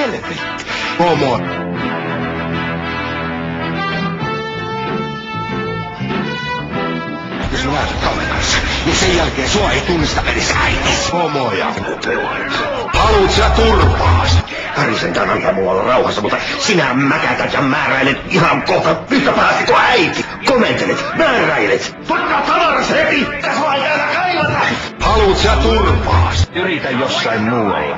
helvetti. Homo. Jos mä näen kamerassa, niin sen jälkeen sua ei tunnista edes äitis. Homoja. Haluut sä turpaas? Kari sentään antaa mua olla rauhassa, mutta sinä mäkätät ja määräilet ihan kohta yhtä pahasti kuin äiti. Komentelet, määräilet. Pakkaa tavaras heti! Tässä ei täällä kaivata! Haluut sä turpaas? Yritä jossain muualla.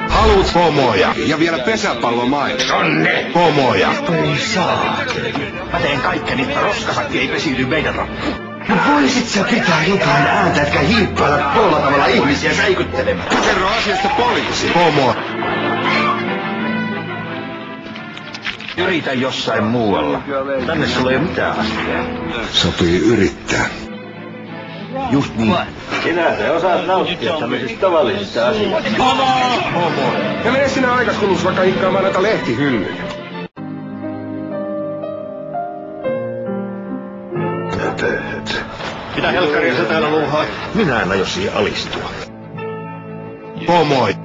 Haluut homoja? Ja vielä pesäpallomaailma. Sonne! Homoja. Ei saakeli. Mä teen kaikkeni, että roskasakki ei pesiydy meidän rappuun. Voisit sä pitää jotain ääntä, etkä hiippailla tuolla tavalla ihmisiä säikyttelemään? Kerro asiasta poliisi. Homo. Yritä jossain muualla. Tänne sulla ei ole mitään asiaa. Sopii yrittää. Just niin. Sinä osaat nauttia tämmöisistä tavallisista asioista. Homo. Ja mene sinä aikaskulussa vaikka hikkaamaan näitä lehtihyllyjä. Mitä helkkaria sä täällä luuhaa? Minä en aio siihen alistua. Homoi.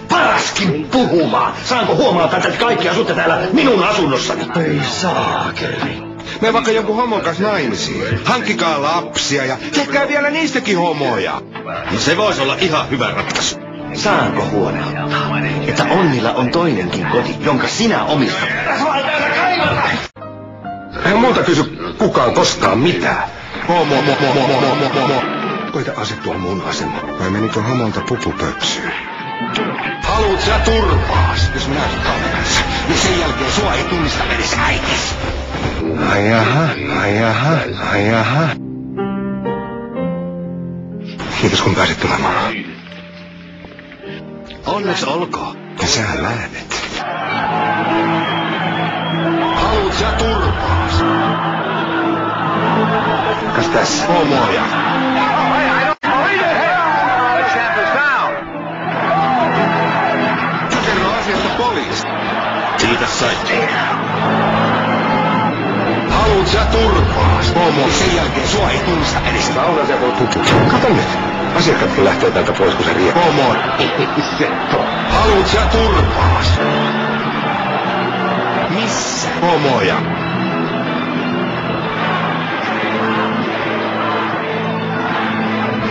Paraskin puhumaan! Saanko huomata, että kaikki asutte täällä minun asunnossani? Ei saakeli. Me vaikka jonkun homon kanssa naimisiin. Hankkikaa lapsia ja tehkää vielä niistäkin homoja. No se voisi olla ihan hyvä ratkaisu. Saanko huoneuttaa, että Onnilla on toinenkin koti, jonka sinä omistat? Eihän multa kysy kukaan koskaan mitään. Homo. Koita asettua mun asemaan. Vai menikö homolta pupupöksyyn? Haluut sä turpaas? Jos mä näytän kamerassa, niin sen jälkeen sua ei tunnista edes äitis. Ai jaha. Kiitos kun pääsit tulemaan. Onneksi olkoon. Ja sä lähdet. Haluut sä turpaas? Kas tässä? Homoja. Kerro asiasta poliisi. Siitä sait. Haluut sä turpaas? Homo. Sen jälkeen sua ei tunnista edes. Laula se voi pupu. Kato nyt. Asiakkaatkin lähtee täältä pois, kun se riepuu. Homo. Haluut sä turpaas? Missä? Homoja.